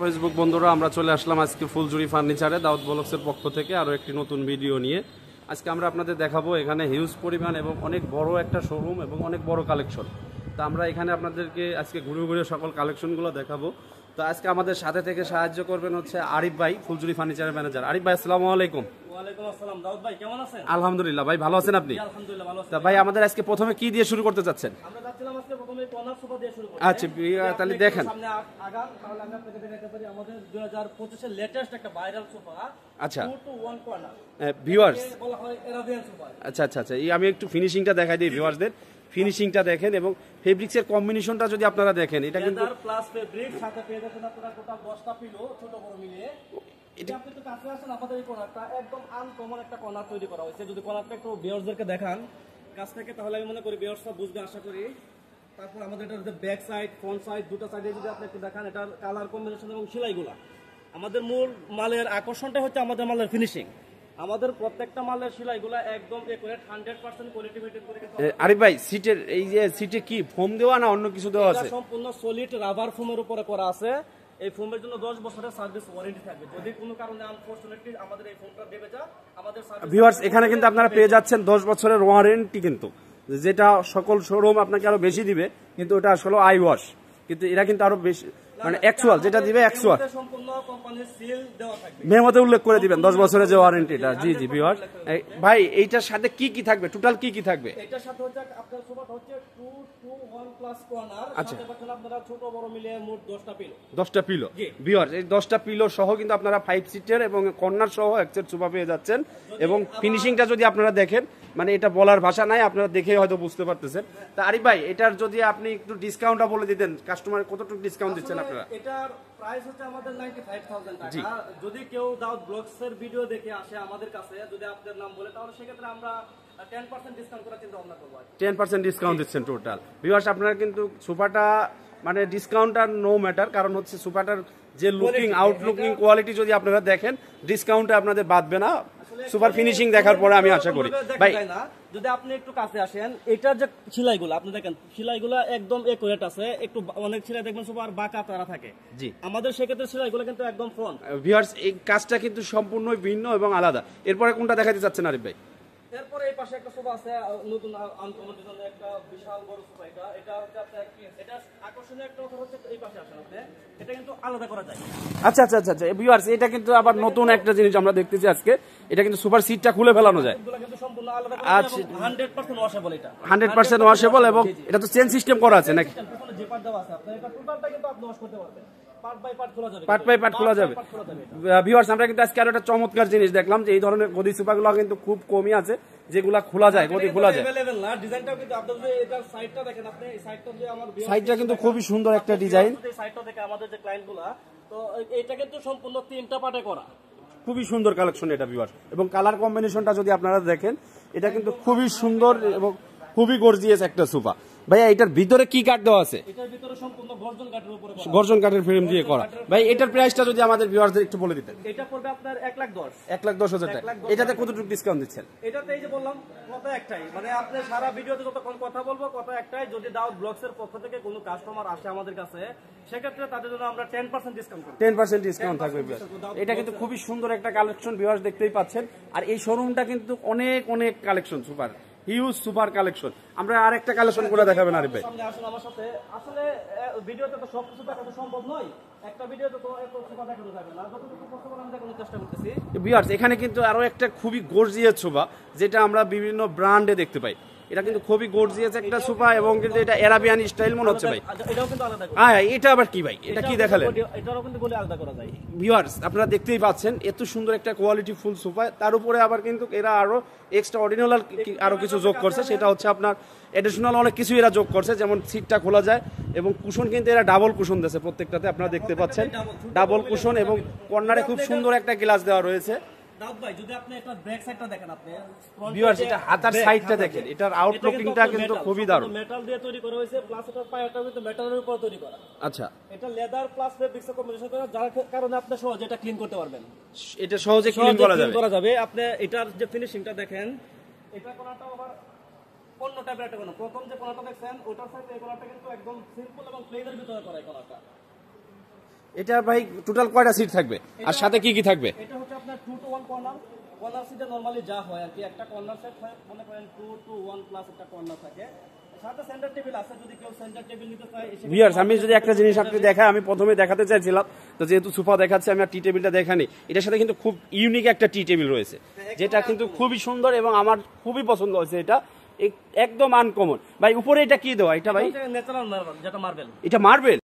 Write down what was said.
Facebook বন্ধুরা, আমরা চলে আসলাম আজকে ফুলজুরি ফার্নিচারে দাউদ ব্লগসের পক্ষ থেকে আরও একটি নতুন ভিডিও নিয়ে। আজকে আমরা আপনাদের দেখাবো এখানে হিউজ পরিমাণ এবং অনেক বড় একটা শোরুম এবং অনেক বড় কালেকশন। তো আমরা এখানে আপনাদেরকে আজকে ঘুরে ঘুরে সকল কালেকশনগুলো দেখাবো। তো আজকে আমাদের সাথে থেকে সাহায্য করবেন হচ্ছে আরিফ ভাই, ফুলজুরি ফার্নিচারের ম্যানেজার। আরিফ ভাই, আসসালামু আলাইকুম। ওয়ালাইকুম আসসালাম। দাউদ ভাই কেমন আছেন? আলহামদুলিল্লাহ ভাই, ভালো আছেন আপনি? আলহামদুলিল্লাহ ভালো আছি। তা ভাই, আমাদের আজকে প্রথমে কি দিয়ে শুরু করতে চাচ্ছেন? আমরা যাচ্ছিলাম আজকে প্রথমে কর্নার সোফা দিয়ে শুরু করতে। আচ্ছা, তাহলে দেখেন সামনে আগান, তাহলে আমরা আপনাকে দেখাতে পারি আমাদের 2025 এর লেটেস্ট একটা ভাইরাল সোফা। আচ্ছা 2 to 1 কর্নার ভিউয়ার্স, বলা হয় এরাবিয়ান সোফা। আচ্ছা আচ্ছা আচ্ছা, এই আমি একটু ফিনিশিংটা দেখাই দিই ভিউয়ার্সদের। ফিনিশিংটা দেখেন এবং ফেব্রিক্সের কম্বিনেশনটা যদি আপনারা দেখেন, এটা কিন্তু লেদার প্লাস ফেব্রিক, সাথে পেয়ে যাচ্ছেন আপনারা টোটাল 10টা পিলো ছোট বড় মিলিয়ে। এটা আপনি তো কাছে আসেন, আমাদের এই কর্নারটা একদম আনকমন একটা কর্নার তৈরি করা হয়েছে। যদি কর্নারটা একটু ভিউয়ার্সদেরকে দেখান কাছ থেকে, তাহলে আমি মনে করি ভিউয়ার্সরা বুঝবে আশা করি। তারপর আমাদের এটার যে ব্যাক সাইড ফ্রন্ট সাইড দুটো সাইডে যদি আপনি একটু দেখান, এটার কালার কম্বিনেশন এবং সেলাইগুলা, আমাদের মূল মালের আকর্ষণটাই হচ্ছে আমাদের মালের ফিনিশিং। আমাদের প্রত্যেকটা মালের সেলাইগুলা একদম একুরেট 100% কোয়ালিটি মেইনটেইন করে। আরিফ ভাই, সিটের এই যে সিটে কি ফোম দেওয়া না অন্য কিছু দেওয়া আছে? সম্পূর্ণ সলিড রাবার ফোমের উপরে করা আছে। এই ফোমের জন্য 10 বছরের সার্ভিস ওয়ারেন্টি থাকবে। যদি কোনো কারণে আনফরচুনেটলি আমাদের এই ফোমটা ডেবে যায়, আমাদের সার্ভিস ভিউয়ার্স, এখানে কিন্তু আপনারা পেয়ে যাচ্ছেন 10 বছরের ওয়ারেন্টি, কিন্তু যেটা সকল শোরুম আপনাকে আরো বেশি দিবে, কিন্তু ওটা আসলে আই ওয়াশ, কিন্তু এরা কিন্তু আরো বেশি মানে অ্যাকচুয়াল যেটা দিবে অ্যাকচুয়াল সম্পূর্ণ কোম্পানির সিল দেওয়া থাকবে। মেমোতে উল্লেখ করে দিবেন 10 বছরের যে ওয়ারেন্টিটা। জি জি ভিউয়ার্স, ভাই এইটার সাথে কি কি থাকবে, টোটাল কি কি থাকবে? এটার সাথে হচ্ছে আপনার সোফাটা হচ্ছে 2 to 1 প্লাস কর্নার। আচ্ছা, সাথে পাচ্ছেন আপনারা ছোট বড় মিলিয়ে মোট 10টা পিলো। 10টা পিলো ভিউয়ার্স, এই 10টা পিলো সহ কিন্তু আপনারা 5 সিটের এবং কর্নার সহ এক সেট সোফা পেয়ে যাচ্ছেন। এবং ফিনিশিংটা যদি আপনারা দেখেন, মানে এটা বলার ভাষা নাই, আপনারা দেখে হয়তো বুঝতে পারতেছেন। তা আরিফ ভাই, এটার যদি আপনি একটু ডিসকাউন্টটা বলে দিতেন, কাস্টমার কতটুকু ডিসকাউন্ট দিচ্ছেন আপনারা? এটার প্রাইস হচ্ছে আমাদের 95,000 টাকা। যদি কেউ দাউদ ব্লগসের ভিডিও দেখে আসে আমাদের কাছে, যদি আপনার নাম বলে, তাহলে সেক্ষেত্রে আমরা 10% ডিসকাউন্ট করার চিন্তা ভাবনা করব। 10% ডিসকাউন্ট দিচ্ছেন টোটাল। ভিউয়ার্স, আপনারা কিন্তু সোফাটা মানে ডিসকাউন্ট আর নো ম্যাটার, কারণ হচ্ছে সোফাটার যে লুকিং আউটলুকিং কোয়ালিটি যদি আপনারা দেখেন, ডিসকাউন্টে আপনাদের বাদবে না সুপার ফিনিশিং দেখার পরে, আমি আশা করি। ভাই যদি আপনি একটু কাছে আসেন, এটার যে সেলাইগুলো আপনি দেখেন, সেলাইগুলো একদম একুরেট আছে। একটু অনেক সেলাই দেখবেন সবার বাঁকা তারা থাকে। জি, আমাদের সেক্ষেত্রে সেলাইগুলো কিন্তু একদম ফ্রন্ট। ভিউয়ার্স, এই কাজটা কিন্তু সম্পূর্ণ ভিন্ন এবং আলাদা। এরপরে কোনটা দেখাতে চাচ্ছেন আরিফ ভাই? এরপরে এই পাশে একটা সোফা আছে, নতুন আনকমন জন্য একটা বিশাল বড় সোফা। এটা হচ্ছে আপনার এটা আকর্ষণীয় একটা কথা হচ্ছে এই পাশে আসেন আপনি, এটা কিন্তু আলাদা করা যায়। আচ্ছা আচ্ছা আচ্ছা আচ্ছা ভিউয়ার্স, এটা কিন্তু আবার নতুন একটা জিনিস আমরা দেখতেছি আজকে। এটা কিন্তু সুপার সিটটা খুলে ফেলানো যায়। এগুলো কিন্তু সম্পূর্ণ আলাদা করা যায় এবং 100% ওয়াশেবল। এটা 100% ওয়াশেবল এবং এটা তো চেন সিস্টেম করা আছে নাকি? পিছনে যে পার্ট দেওয়া আছে আপনার, এটা টোটালটা কিন্তু আপনি ওয়াশ করতে পারবেন। পার্ট বাই পার্ট খোলা যাবে, পার্ট বাই পার্ট খোলা যাবে। ভিউয়ার্স, আমরা কিন্তু আজকে আরো একটা চমৎকার জিনিস দেখলাম যে এই ধরনের গদি সোফাগুলো কিন্তু খুব কমই আছে যেগুলা খোলা যায়, গদি খোলা যায়। अवेलेबल না, ডিজাইনটাও কিন্তু আপনি যদি এটার সাইডটা দেখেন, আপনি এই সাইডটা যে আমার সাইডটা কিন্তু খুবই সুন্দর একটা ডিজাইন। এই সাইডটা দেখে আমাদের যে ক্লায়েন্টগুলা, তো এটা কিন্তু সম্পূর্ণ 3টা পার্টে করা, খুবই সুন্দর কালেকশন এটা ভিউয়ার্স। এবং কালার কম্বিনেশনটা যদি আপনারা দেখেন, এটা কিন্তু খুবই সুন্দর এবং খুবই গর্জিয়াস একটা সোফা। ভাইয়া, এটার ভিতরে কি কাঠ দেওয়া আছে? এটার ভিতরে সম্পূর্ণ গর্জন কাঠের উপরে করা, গর্জন কাঠের ফ্রেম দিয়ে করা। ভাই, এটার প্রাইসটা যদি আমাদের ভিউয়ারদের একটু বলে দিতেন। এটা পড়বে আপনার 1,10,000। 1,10,000 টাকা। এটাতে কতটুকু ডিসকাউন্ট দিচ্ছেন? এটাতে এই যে বললাম কথা একটাই, মানে আপনি সারা ভিডিওতে যতক্ষণ কথা বলবো কথা একটাই, যদি দাউদ ব্লগসের পক্ষ থেকে কোনো কাস্টমার আসে আমাদের কাছে, সেক্ষেত্রে তাদের জন্য আমরা 10% ডিসকাউন্ট করব। 10% ডিসকাউন্ট থাকবে ভিউয়ার্স। এটা কিন্তু খুবই সুন্দর একটা কালেকশন ভিউয়ার্স, দেখতেই পাচ্ছেন। আর এই শোরুমটা কিন্তু অনেক অনেক collection, super huge super collection. আমরা আরেকটা কালেকশন করে দেখাবেন আরিফ ভাই। সামনে আসুন আমার সাথে। আসলে ভিডিওতে তো সবকিছু দেখানো সম্ভব নয়, একটা ভিডিওতে তো এত সোফা দেখানো যাবে না, যতটুকু কষ্ট করে আমি দেখানোর চেষ্টা করতেছি। ভিউয়ার্স, এখানে কিন্তু আরো একটা খুবই গর্জিয়াস সোফা, যেটা আমরা বিভিন্ন ব্র্যান্ডে দেখতে পাই। এটা কিন্তু খুবই গর্জিয়াস একটা সোফা এবং কিন্তু এটা আরাবিয়ান স্টাইল মনে হচ্ছে ভাই। এটাও কিন্তু আলাদা করা। হ্যাঁ, এটা আবার কি ভাই? এটা কি দেখালেন? এটারও কিন্তু বলে আলাদা করা যায়। ভিউয়ার্স, আপনারা দেখতেই পাচ্ছেন এত সুন্দর একটা কোয়ালিটি ফুল সোফা। তার উপরে আবার কিন্তু এরা আরো এক্সট্রা অর্ডিনাল আরো কিছু যোগ করছে, সেটা হচ্ছে আপনার এডিশনাল অনেক কিছু এরা যোগ করছে, যেমন সিটটা খোলা যায় এবং কুশন কিন্তু এরা ডাবল কুশন দিয়েছে প্রত্যেকটাতে, আপনারা দেখতে পাচ্ছেন ডাবল কুশন। এবং কর্নারে খুব সুন্দর একটা গ্লাস দেওয়া রয়েছে। দাউদ ভাই, যদি আপনি এটা ব্যাক সাইডটা দেখেন, আপনি ভিউয়ার্স, এটা হাতার সাইডটা দেখেন, এটার আউটলুকিংটা কিন্তু খুবই দারুণ। মেটাল দিয়ে তৈরি করা হয়েছে, প্লাস এটার পায়াটা কিন্তু মেটালের উপর তৈরি করা। আচ্ছা, এটা লেদার প্লাস ফেব্রিক্স কম্বিনেশন করা, যার কারণে আপনি সহজে এটা ক্লিন করতে পারবেন। এটা সহজে ক্লিন করা যাবে। আপনি এটার যে ফিনিশিংটা দেখেন, এটা কোনাটা আবার অন্য টাইপের একটা কোনা। প্রথম যে কোনাটা দেখছেন ওটার সাথে এই কোনাটা কিন্তু একদম সিম্পল এবং প্লেনের ভিতরে করা এই কোনাটা। এটা ভাই টোটাল কয়টা সিট থাকবে আর সাথে কি কি থাকবে? এটা হচ্ছে আপনার 2 to 1 কর্নার। কর্নার সিটে নরমালি যা হয় আর কি, একটা কর্নার সেট হয়, মনে করেন 2 to 1 প্লাস একটা কর্নার থাকে। সাথে সেন্টার টেবিল আছে, যদি কেউ সেন্টার টেবিল নিতে চায় এসে ভিউয়ার্স, আমি যদি একটা জিনিস আপনি দেখায়, আমি প্রথমে দেখাতে চাইছিলাম, তো যেহেতু সোফা দেখাচ্ছে আমি আর টি টেবিলটা দেখানি, এটার সাথে কিন্তু খুব ইউনিক একটা টি টেবিল রয়েছে, যেটা কিন্তু খুবই সুন্দর এবং আমার খুবই পছন্দ হয়েছে। এটা একদম আনকমন। ভাই উপরে এটা কি দেওয়া এটা ভাই? ন্যাচারাল মার্বেল, যেটা মার্বেল। এটা মার্বেল?